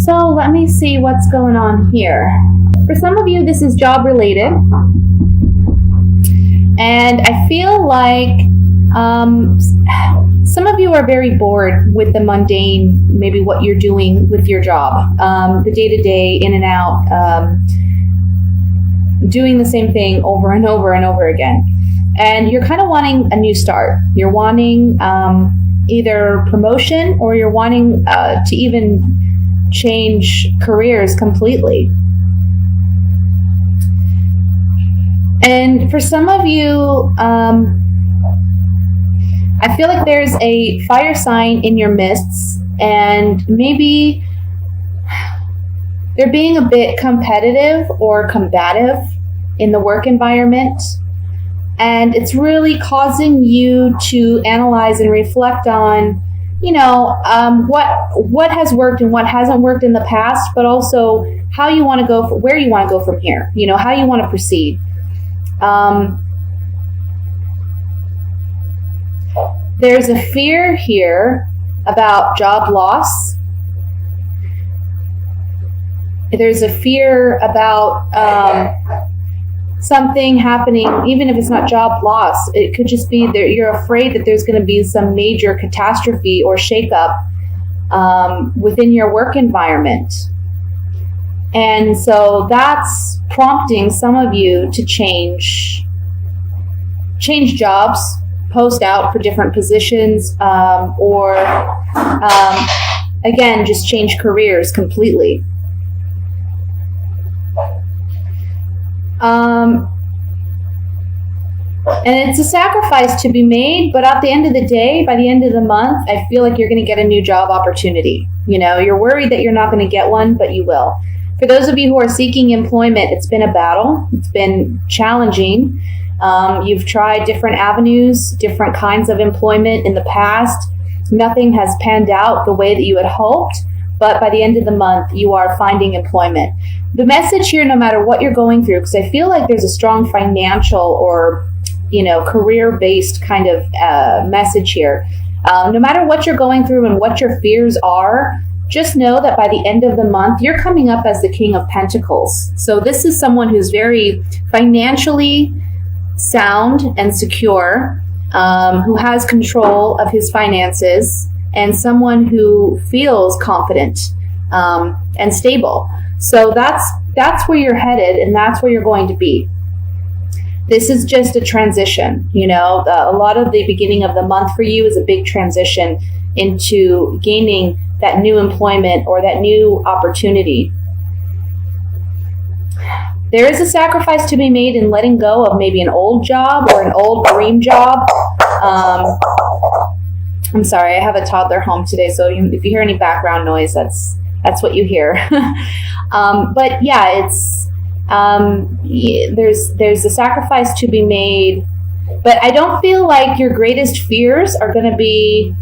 So let me see what's going on here. For some of you, this is job related. And I feel like some of you are very bored with the mundane, maybe what you're doing with your job, the day-to-day, in and out, doing the same thing over and over and over again. And you're kind of wanting a new start. You're wanting either promotion, or you're wanting to even change careers completely. And for some of you, I feel like there's a fire sign in your midst, and maybe they're being a bit competitive or combative in the work environment. And it's really causing you to analyze and reflect on, what has worked and what hasn't worked in the past, but also how you want to go, where you want to go from here, how you want to proceed. There's a fear here about job loss. There's a fear about something happening, even if it's not job loss. It could just be that you're afraid that there's going to be some major catastrophe or shakeup within your work environment. And so that's prompting some of you to change jobs, post out for different positions, or again, just change careers completely. And it's a sacrifice to be made, but at the end of the day, by the end of the month, I feel like you're going to get a new job opportunity. You're worried that you're not going to get one, but you will. For those of you who are seeking employment, it's been a battle. It's been challenging. You've tried different avenues, different kinds of employment in the past. Nothing has panned out the way that you had hoped, but by the end of the month, you are finding employment. The message here, no matter what you're going through, because I feel like there's a strong financial or, career-based kind of message here. No matter what you're going through and what your fears are, just know that by the end of the month, you're coming up as the King of Pentacles. So this is someone who's very financially sound and secure, who has control of his finances, and someone who feels confident and stable. So that's where you're headed, and that's where you're going to be. This is just a transition. A lot of the beginning of the month for you is a big transition into gaining that new employment or that new opportunity. There is a sacrifice to be made in letting go of maybe an old job or an old dream job. I'm sorry, I have a toddler home today, so if you hear any background noise, that's what you hear. But yeah, it's there's a sacrifice to be made, but I don't feel like your greatest fears are going to be,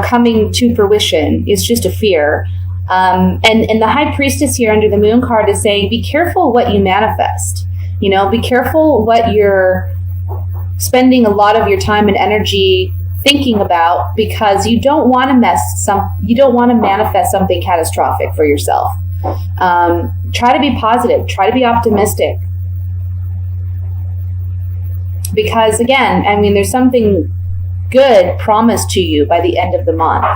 coming to fruition. It's just a fear. And the High Priestess here under the Moon card is saying, be careful what you manifest. Be careful what you're spending a lot of your time and energy thinking about, because you don't want to manifest something catastrophic for yourself. Try to be positive. Try to be optimistic. Because again, there's something good promised to you by the end of the month.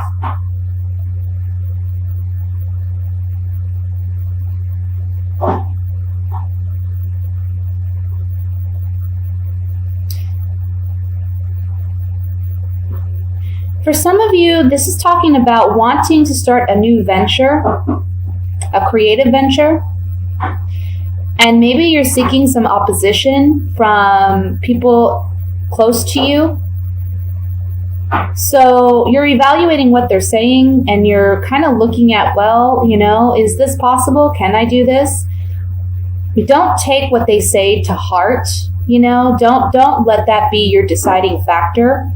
For some of you, this is talking about wanting to start a new venture, a creative venture. And maybe you're seeking some opposition from people close to you. So you're evaluating what they're saying, and you're kind of looking at, is this possible? Can I do this? You don't take what they say to heart. Don't let that be your deciding factor.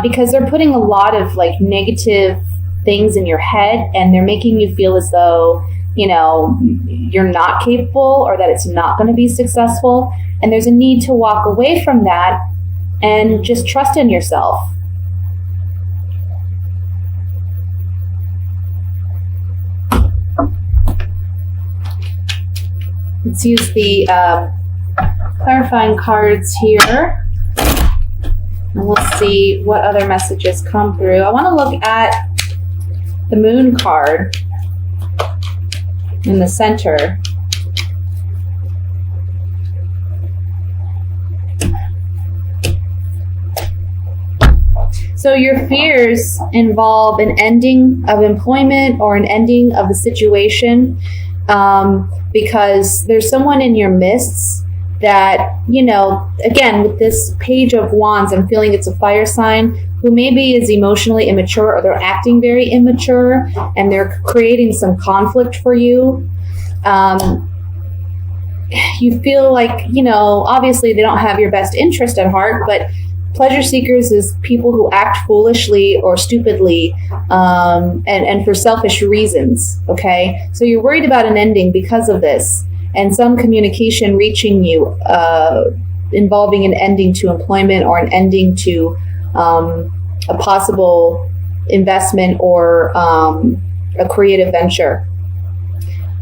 Because they're putting a lot of negative things in your head, and they're making you feel as though, you're not capable, or that it's not going to be successful. And there's a need to walk away from that and just trust in yourself. Let's use the clarifying cards here. And we'll see what other messages come through. I want to look at the Moon card in the center. So your fears involve an ending of employment or an ending of the situation, because there's someone in your midst that, you know, again, with this Page of Wands, I'm feeling it's a fire sign who maybe is emotionally immature, or they're acting very immature and they're creating some conflict for you. You feel like, you know, obviously they don't have your best interest at heart, but pleasure seekers is people who act foolishly or stupidly, and for selfish reasons, okay? So you're worried about an ending because of this, and some communication reaching you involving an ending to employment or an ending to a possible investment or a creative venture.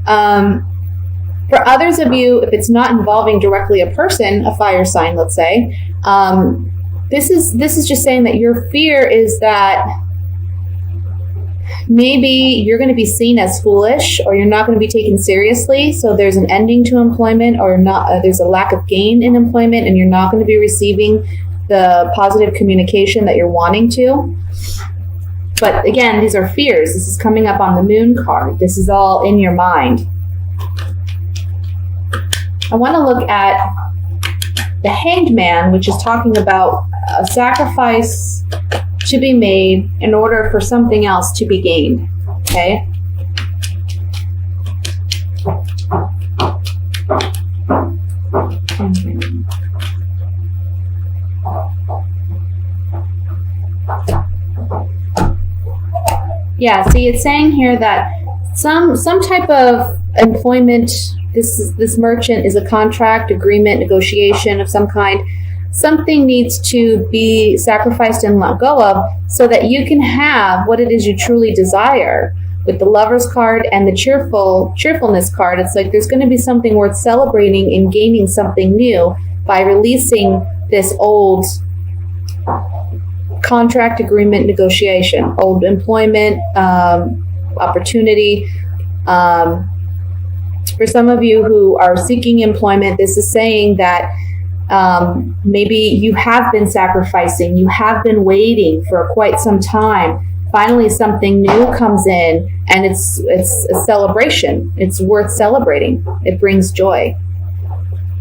For others of you, if it's not involving directly a person, a fire sign, let's say, this is just saying that your fear is that maybe you're going to be seen as foolish, or you're not going to be taken seriously. So there's an ending to employment, or not. There's a lack of gain in employment, and you're not going to be receiving the positive communication that you're wanting to. But again, these are fears. This is coming up on the Moon card. This is all in your mind. I want to look at the Hanged Man, which is talking about a sacrifice to be made in order for something else to be gained. Okay? Yeah, see, it's saying here that some type of employment, this merchant is a contract, agreement, negotiation of some kind. Something needs to be sacrificed and let go of so that you can have what it is you truly desire. With the Lover's card and the cheerfulness card, it's like there's going to be something worth celebrating and gaining something new by releasing this old contract, agreement, negotiation, old employment, opportunity. For some of you who are seeking employment, this is saying that maybe you have been sacrificing, you have been waiting for quite some time. Finally, something new comes in, and it's a celebration. It's worth celebrating. It brings joy.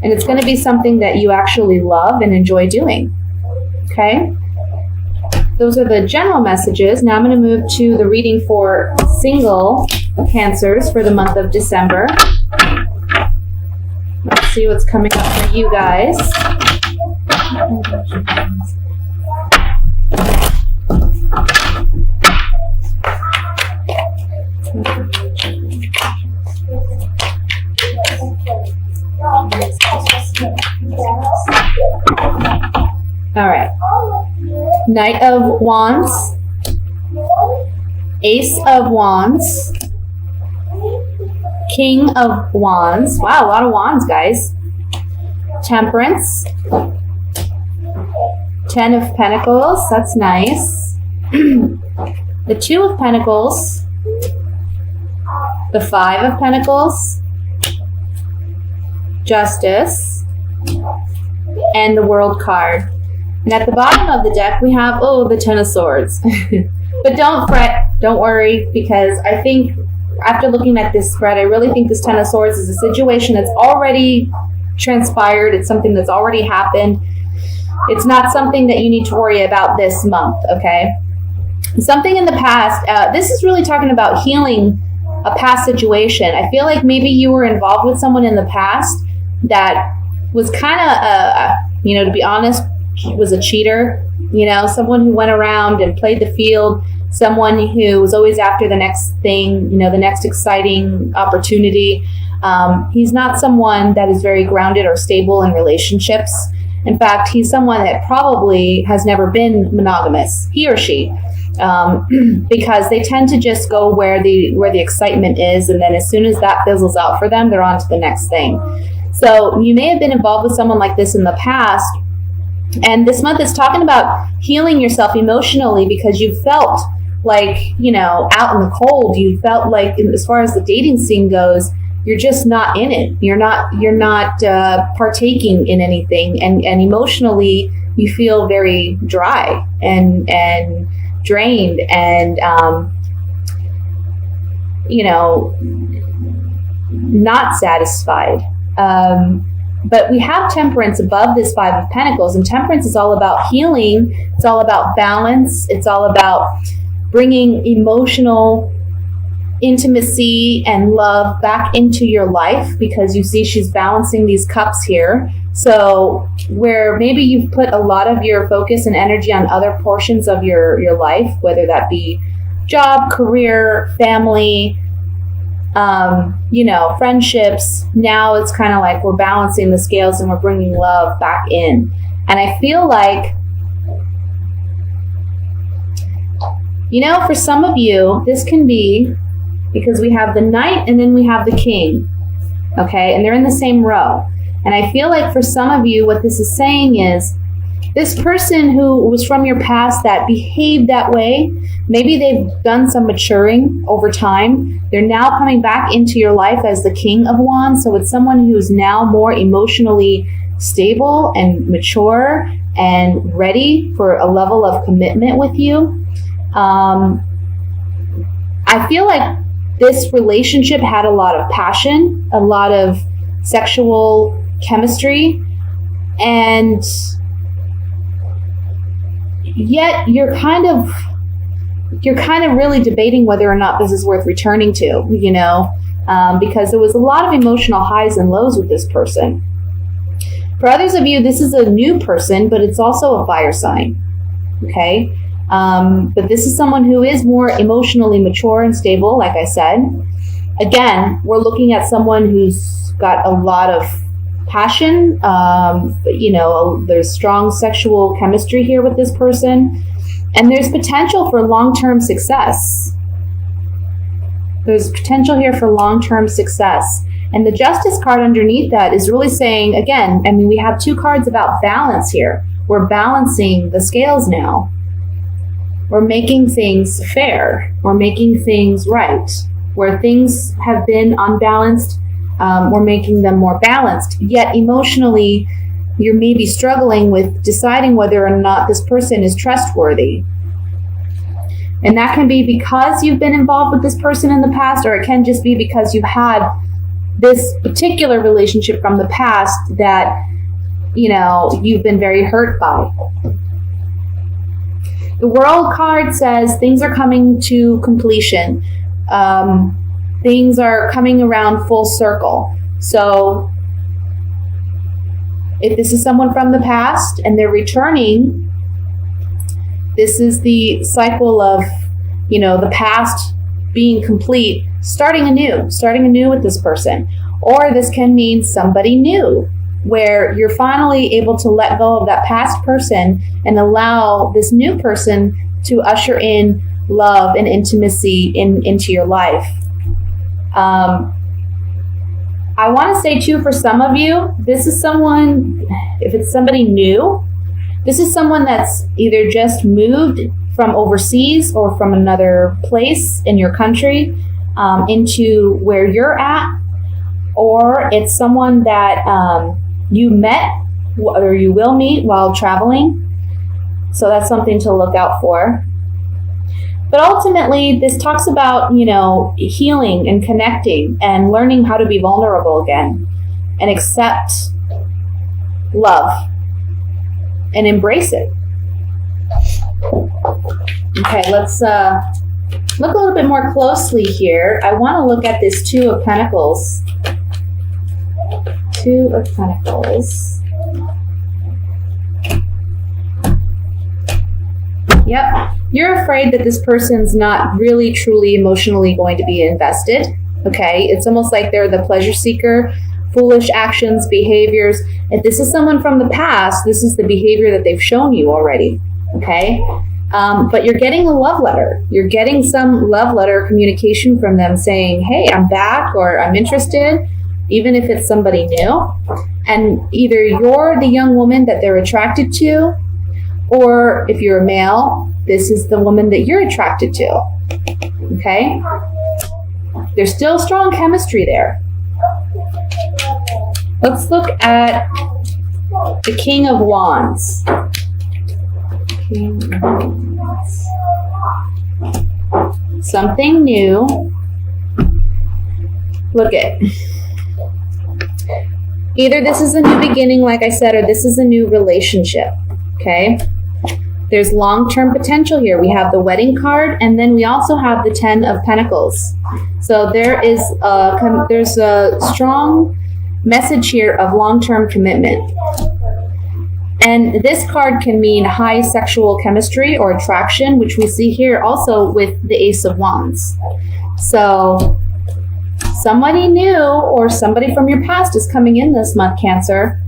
And it's going to be something that you actually love and enjoy doing. Okay? Those are the general messages. Now I'm going to move to the reading for single Cancers for the month of December. Let's see what's coming up for you guys. All right. Knight of Wands, Ace of Wands, King of Wands. Wow, a lot of wands, guys. Temperance. 10 of Pentacles. That's nice. The 2 of Pentacles. The 5 of Pentacles. Justice. And the World card. And at the bottom of the deck, we have, the 10 of Swords. But don't fret. Don't worry, because I think after looking at this spread, I really think this 10 of Swords is a situation that's already transpired. It's something that's already happened. It's not something that you need to worry about this month, okay? Something in the past, this is really talking about healing a past situation. I feel like maybe you were involved with someone in the past that was kind of, to be honest, was a cheater, someone who went around and played the field, someone who was always after the next thing, the next exciting opportunity. He's not someone that is very grounded or stable in relationships. In fact, he's someone that probably has never been monogamous, he or she. because they tend to just go where the excitement is, and then as soon as that fizzles out for them, they're on to the next thing. So you may have been involved with someone like this in the past, and this month is talking about healing yourself emotionally because you felt like, you know, out in the cold. You felt like, as far as the dating scene goes, you're just not in it. You're not partaking in anything, and emotionally you feel very dry and drained and you know, not satisfied. But we have temperance above this Five of Pentacles, and temperance is all about healing. It's all about balance. It's all about bringing emotional intimacy and love back into your life, because you see she's balancing these cups here. So where maybe you've put a lot of your focus and energy on other portions of your life, whether that be job, career, family, you know, friendships, now it's kind of like we're balancing the scales and we're bringing love back in. And I feel like, you know, for some of you, this can be because we have the Knight and then we have the King, okay? And they're in the same row. And I feel like for some of you, what this is saying is this person who was from your past that behaved that way, maybe they've done some maturing over time. They're now coming back into your life as the King of Wands. So it's someone who's now more emotionally stable and mature and ready for a level of commitment with you. I feel like this relationship had a lot of passion, a lot of sexual chemistry, and yet you're kind of really debating whether or not this is worth returning to, you know, because there was a lot of emotional highs and lows with this person. For others of you, this is a new person, but it's also a fire sign, okay? But this is someone who is more emotionally mature and stable, like I said. Again, we're looking at someone who's got a lot of passion. You know, there's strong sexual chemistry here with this person. And there's potential for long-term success. There's potential here for long-term success. And the Justice card underneath that is really saying, again, I mean, we have two cards about balance here. We're balancing the scales now. We're making things fair. We're making things right. Where things have been unbalanced, we're making them more balanced. Yet emotionally, you're maybe struggling with deciding whether or not this person is trustworthy. And that can be because you've been involved with this person in the past, or it can just be because you've had this particular relationship from the past that, you know, you've been very hurt by. The World card says things are coming to completion. Things are coming around full circle. So if this is someone from the past and they're returning, this is the cycle of, you know, the past being complete, starting anew with this person. Or this can mean somebody new, where you're finally able to let go of that past person and allow this new person to usher in love and intimacy into your life. I want to say too, for some of you, this is someone, if it's somebody new, this is someone that's either just moved from overseas or from another place in your country into where you're at, or it's someone that you met or you will meet while traveling. So that's something to look out for. But ultimately, this talks about, you know, healing and connecting and learning how to be vulnerable again and accept love and embrace it. Okay, let's look a little bit more closely here. I want to look at this Two of Pentacles. Two of Pentacles. Yep. You're afraid that this person's not really, truly, emotionally going to be invested. Okay. It's almost like they're the pleasure seeker, foolish actions, behaviors. If this is someone from the past, this is the behavior that they've shown you already. Okay. But you're getting a love letter. You're getting some love letter communication from them saying, hey, I'm back, or I'm interested, even if it's somebody new. And either you're the young woman that they're attracted to, or if you're a male, this is the woman that you're attracted to. Okay? There's still strong chemistry there. Let's look at the King of Wands. Something new. Look at. Either this is a new beginning, like I said, or this is a new relationship. Okay? There's long-term potential here. We have the wedding card, and then we also have the 10 of Pentacles. So there's a strong message here of long-term commitment. And this card can mean high sexual chemistry or attraction, which we see here also with the Ace of Wands. So somebody new or somebody from your past is coming in this month, Cancer.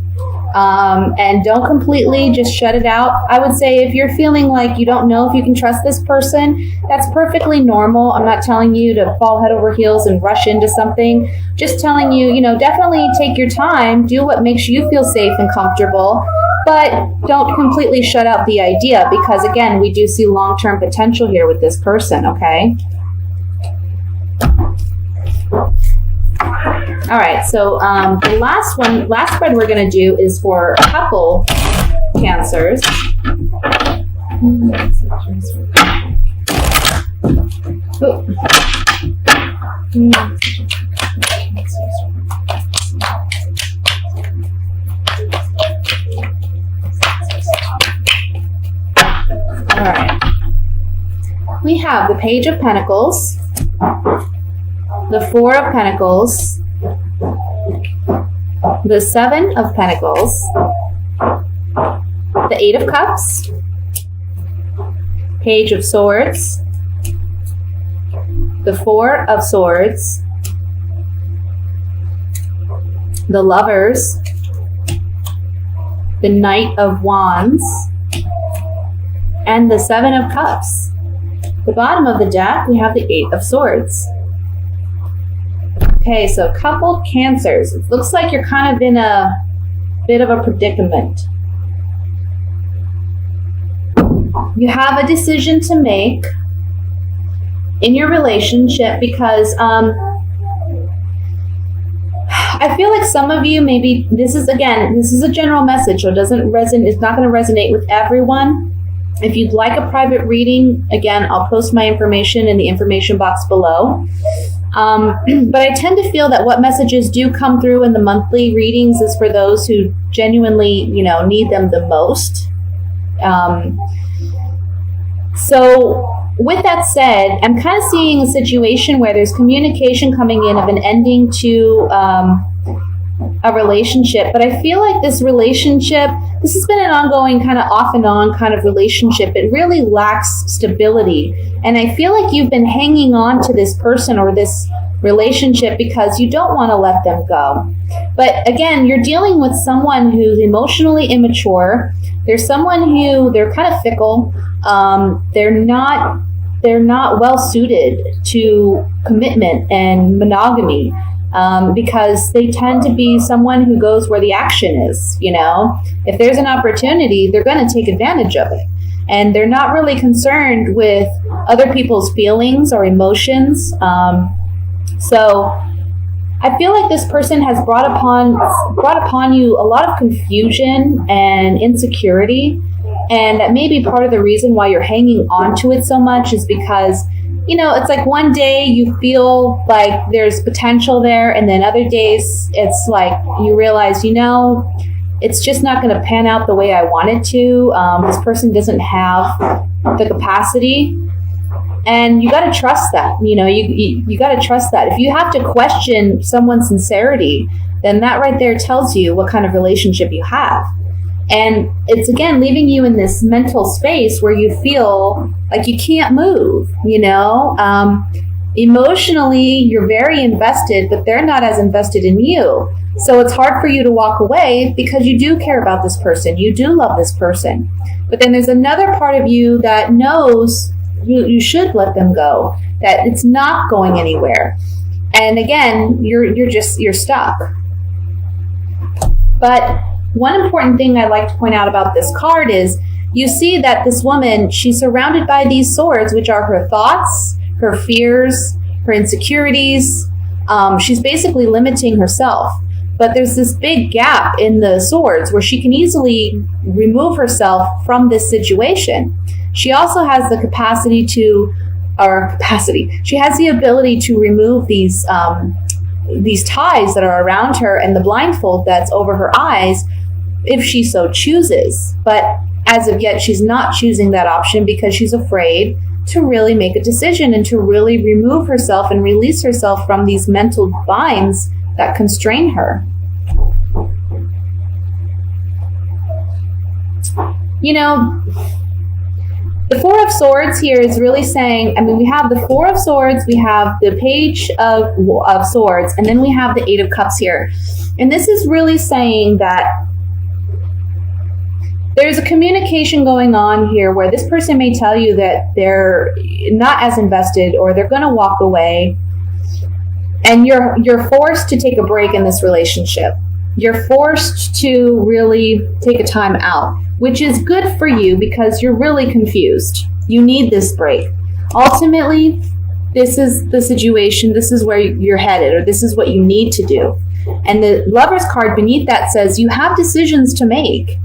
And don't completely just shut it out. I would say if you're feeling like you don't know if you can trust this person, that's perfectly normal. I'm not telling you to fall head over heels and rush into something. Just telling you, definitely take your time, do what makes you feel safe and comfortable, but don't completely shut out the idea, because again, we do see long-term potential here with this person, okay? All right, so the last spread we're going to do is for a couple Cancers. Oh. All right. We have the Page of Pentacles, the Four of Pentacles, the Seven of Pentacles, the Eight of Cups, Page of Swords, the Four of Swords, the Lovers, the Knight of Wands, and the Seven of Cups. At the bottom of the deck, we have the Eight of Swords. Okay, so coupled Cancers. It looks like you're kind of in a bit of a predicament. You have a decision to make in your relationship because I feel like some of you, maybe this is a general message, so it's not going to resonate with everyone. If you'd like a private reading, again, I'll post my information in the information box below. But I tend to feel that what messages do come through in the monthly readings is for those who genuinely, need them the most. So with that said, I'm kind of seeing a situation where there's communication coming in of an ending to a relationship, but I feel like this relationship, this has been an ongoing kind of off and on kind of relationship. It really lacks stability. And I feel like you've been hanging on to this person or this relationship because you don't want to let them go. But again, you're dealing with someone who's emotionally immature. There's someone who, they're kind of fickle. They're not well suited to commitment and monogamy. Because they tend to be someone who goes where the action is, If there's an opportunity, they're going to take advantage of it. And they're not really concerned with other people's feelings or emotions. So I feel like this person has brought upon you a lot of confusion and insecurity. And that may be part of the reason why you're hanging on to it so much is because it's like one day you feel like there's potential there, and then other days it's like you realize, it's just not going to pan out the way I want it to. This person doesn't have the capacity, and you got to trust that. You got to trust that. If you have to question someone's sincerity, then that right there tells you what kind of relationship you have. And it's, again, leaving you in this mental space where you feel like you can't move, Emotionally, you're very invested, but they're not as invested in you. So it's hard for you to walk away because you do care about this person. You do love this person. But then there's another part of you that knows you should let them go, that it's not going anywhere. And again, you're stuck. But one important thing I'd like to point out about this card is you see that this woman, she's surrounded by these swords, which are her thoughts, her fears, her insecurities. She's basically limiting herself. But there's this big gap in the swords where she can easily remove herself from this situation. She also has the she has the ability to remove these ties that are around her and the blindfold that's over her eyes if she so chooses. But as of yet, she's not choosing that option because she's afraid to really make a decision and to really remove herself and release herself from these mental binds that constrain her. You know, the Four of Swords here is really saying, I mean, we have the Four of Swords, we have the Page of Swords, and then we have the Eight of Cups here. And this is really saying that there's a communication going on here where this person may tell you that they're not as invested or they're going to walk away, and you're forced to take a break in this relationship. You're forced to really take a time out, which is good for you because you're really confused. You need this break. Ultimately, this is the situation, this is where you're headed, or this is what you need to do. And the Lover's card beneath that says you have decisions to make.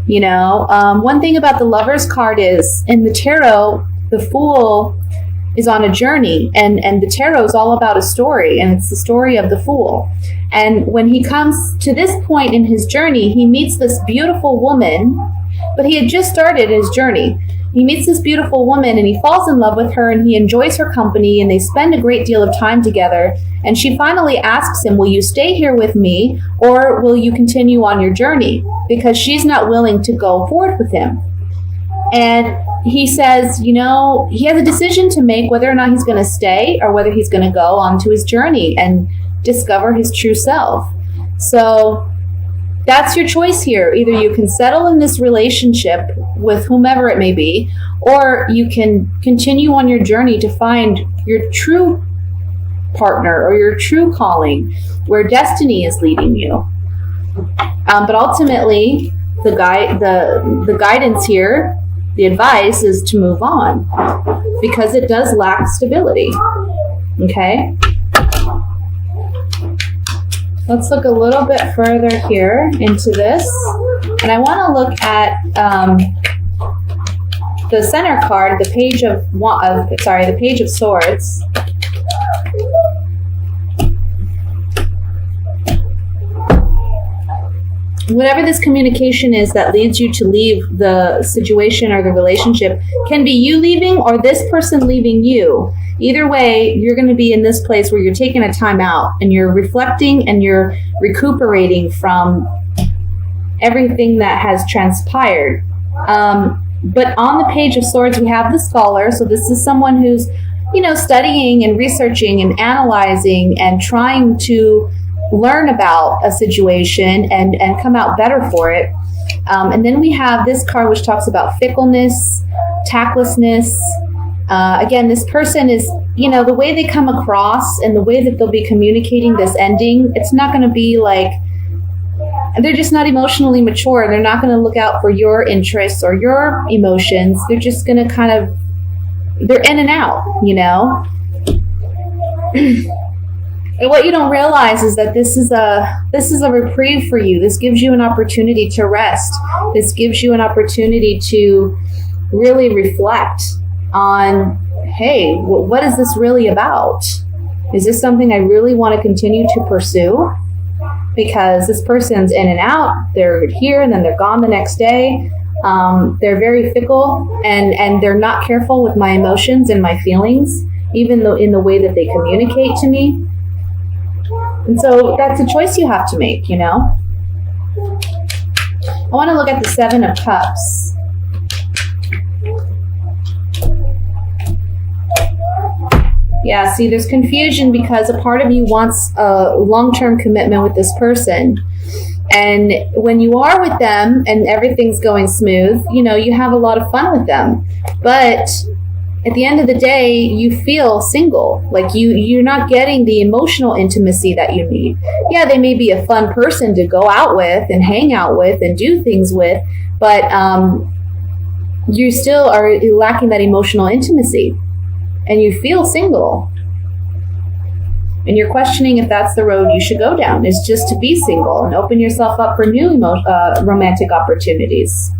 You know, one thing about the Lover's card is in the tarot, the Fool is on a journey, and the tarot is all about a story, and it's the story of the Fool. And when he comes to this point in his journey, he meets this beautiful woman, but he had just started his journey. He meets this beautiful woman and he falls in love with her and he enjoys her company and they spend a great deal of time together. And she finally asks him, will you stay here with me or will you continue on your journey? Because she's not willing to go forward with him. And he says, you know, he has a decision to make whether or not he's going to stay or whether he's going to go on to his journey and discover his true self. So that's your choice here. Either you can settle in this relationship with whomever it may be, or you can continue on your journey to find your true partner or your true calling, where destiny is leading you. But ultimately, the guidance here, the advice is to move on because it does lack stability. Okay? Let's look a little bit further here into this. And I want to look at the center card, the Page of Swords. Whatever this communication is that leads you to leave the situation or the relationship can be you leaving or this person leaving you. Either way, you're going to be in this place where you're taking a time out and you're reflecting and you're recuperating from everything that has transpired. But on the Page of Swords, we have the scholar. So this is someone who's, you know, studying and researching and analyzing and trying to learn about a situation and come out better for it. And then we have this card which talks about fickleness, tactlessness. Again, this person is, you know, the way they come across and the way that they'll be communicating this ending, it's not going to be like, they're just not emotionally mature. They're not going to look out for your interests or your emotions. They're just going to kind of, they're in and out, you know. And what you don't realize is that this is a reprieve for you. This gives you an opportunity to rest. This gives you an opportunity to really reflect on, hey, what is this really about? Is this something I really want to continue to pursue? Because this person's in and out. They're here and then they're gone the next day. They're very fickle and they're not careful with my emotions and my feelings, even though in the way that they communicate to me. And so that's a choice you have to make, you know. I want to look at the Seven of Cups. Yeah, see, there's confusion because a part of you wants a long-term commitment with this person. And when you are with them and everything's going smooth, you know, you have a lot of fun with them. But at the end of the day, you feel single. Like you're not getting the emotional intimacy that you need. Yeah, they may be a fun person to go out with and hang out with and do things with, but you still are lacking that emotional intimacy. And you feel single. And you're questioning if that's the road you should go down, is just to be single and open yourself up for new romantic opportunities.